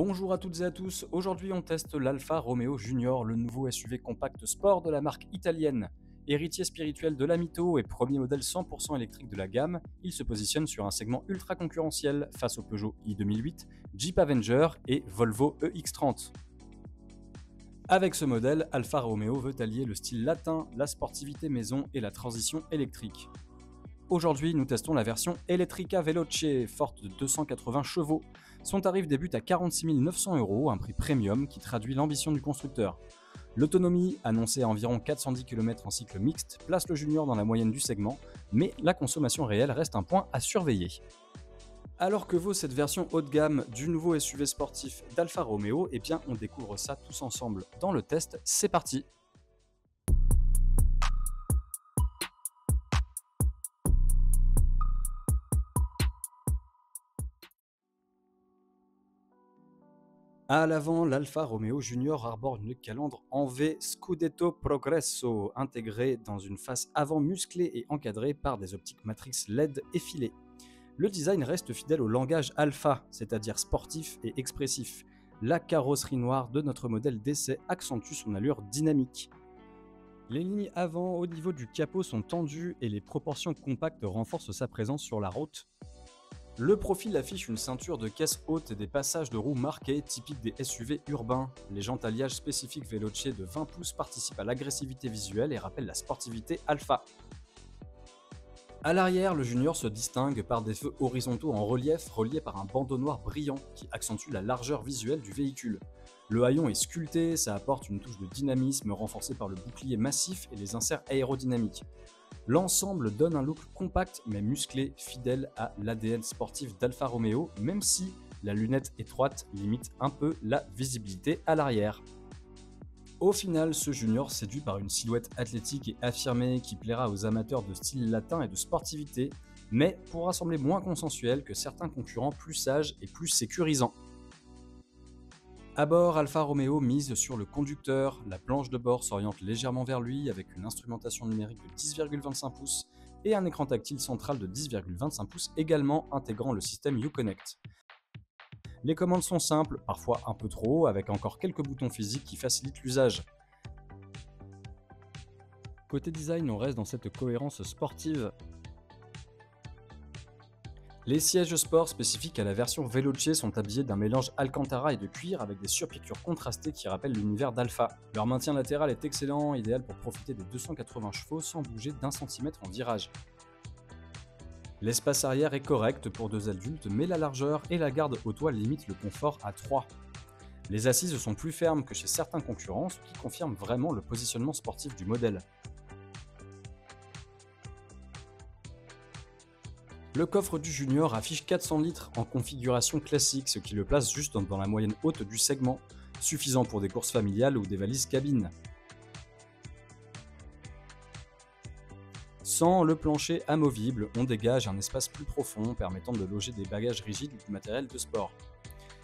Bonjour à toutes et à tous, aujourd'hui on teste l'Alfa Romeo Junior, le nouveau SUV compact sport de la marque italienne. Héritier spirituel de la Mito et premier modèle 100% électrique de la gamme, il se positionne sur un segment ultra concurrentiel face au Peugeot i2008, Jeep Avenger et Volvo EX30. Avec ce modèle, Alfa Romeo veut allier le style latin, la sportivité maison et la transition électrique. Aujourd'hui, nous testons la version Elettrica Veloce, forte de 280 chevaux. Son tarif débute à 46 900 €, un prix premium qui traduit l'ambition du constructeur. L'autonomie, annoncée à environ 410 km en cycle mixte, place le Junior dans la moyenne du segment, mais la consommation réelle reste un point à surveiller. Alors que vaut cette version haut de gamme du nouveau SUV sportif d'Alfa Romeo, eh bien on découvre ça tous ensemble dans le test, c'est parti! À l'avant, l'Alfa Romeo Junior arbore une calandre en V Scudetto Progresso, intégrée dans une face avant musclée et encadrée par des optiques matrices LED effilées. Le design reste fidèle au langage Alfa, c'est-à-dire sportif et expressif. La carrosserie noire de notre modèle d'essai accentue son allure dynamique. Les lignes avant au niveau du capot sont tendues et les proportions compactes renforcent sa présence sur la route. Le profil affiche une ceinture de caisse haute et des passages de roues marqués typiques des SUV urbains. Les jantes alliage spécifiques Veloce de 20 pouces participent à l'agressivité visuelle et rappellent la sportivité Alfa. À l'arrière, le Junior se distingue par des feux horizontaux en relief reliés par un bandeau noir brillant qui accentue la largeur visuelle du véhicule. Le haillon est sculpté, ça apporte une touche de dynamisme renforcée par le bouclier massif et les inserts aérodynamiques. L'ensemble donne un look compact mais musclé, fidèle à l'ADN sportif d'Alfa Romeo, même si la lunette étroite limite un peu la visibilité à l'arrière. Au final, ce Junior séduit par une silhouette athlétique et affirmée qui plaira aux amateurs de style latin et de sportivité, mais pourra sembler moins consensuel que certains concurrents plus sages et plus sécurisants. À bord, Alfa Romeo mise sur le conducteur, la planche de bord s'oriente légèrement vers lui avec une instrumentation numérique de 10,25 pouces et un écran tactile central de 10,25 pouces également intégrant le système Uconnect. Les commandes sont simples, parfois un peu trop, avec encore quelques boutons physiques qui facilitent l'usage. Côté design, on reste dans cette cohérence sportive. Les sièges sport spécifiques à la version Veloce sont habillés d'un mélange Alcantara et de cuir avec des surpiqûres contrastées qui rappellent l'univers d'Alfa. Leur maintien latéral est excellent, idéal pour profiter des 280 chevaux sans bouger d'1 cm en virage. L'espace arrière est correct pour 2 adultes, mais la largeur et la garde au toit limitent le confort à 3. Les assises sont plus fermes que chez certains concurrents, ce qui confirme vraiment le positionnement sportif du modèle. Le coffre du Junior affiche 400 litres en configuration classique, ce qui le place juste dans la moyenne haute du segment, suffisant pour des courses familiales ou des valises cabine. Sans le plancher amovible, on dégage un espace plus profond permettant de loger des bagages rigides ou du matériel de sport.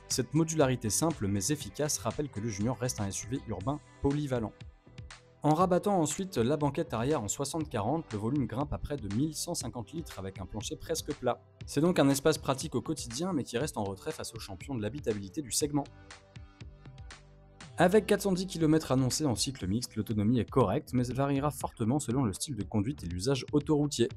Cette modularité simple mais efficace rappelle que le Junior reste un SUV urbain polyvalent. En rabattant ensuite la banquette arrière en 60-40, le volume grimpe à près de 1150 litres avec un plancher presque plat. C'est donc un espace pratique au quotidien mais qui reste en retrait face aux champions de l'habitabilité du segment. Avec 410 km annoncés en cycle mixte, l'autonomie est correcte mais elle variera fortement selon le style de conduite et l'usage autoroutier.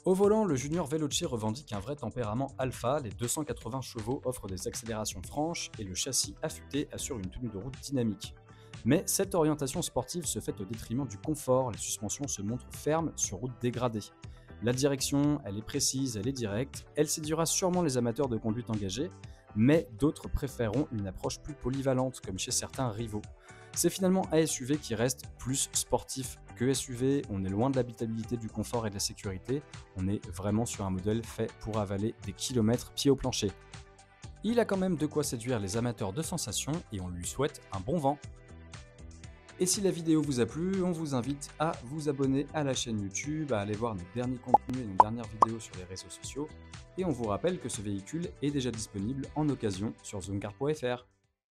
Au volant, le Junior Veloce revendique un vrai tempérament alpha, les 280 chevaux offrent des accélérations franches et le châssis affûté assure une tenue de route dynamique. Mais cette orientation sportive se fait au détriment du confort, les suspensions se montrent fermes sur route dégradée. La direction, elle est précise, elle est directe, elle séduira sûrement les amateurs de conduite engagée, mais d'autres préféreront une approche plus polyvalente, comme chez certains rivaux. C'est finalement un SUV qui reste plus sportif que SUV, on est loin de l'habitabilité, du confort et de la sécurité, on est vraiment sur un modèle fait pour avaler des kilomètres pied au plancher. Il a quand même de quoi séduire les amateurs de sensations et on lui souhaite un bon vent. Et si la vidéo vous a plu, on vous invite à vous abonner à la chaîne YouTube, à aller voir nos derniers contenus et nos dernières vidéos sur les réseaux sociaux. Et on vous rappelle que ce véhicule est déjà disponible en occasion sur zonecar.fr.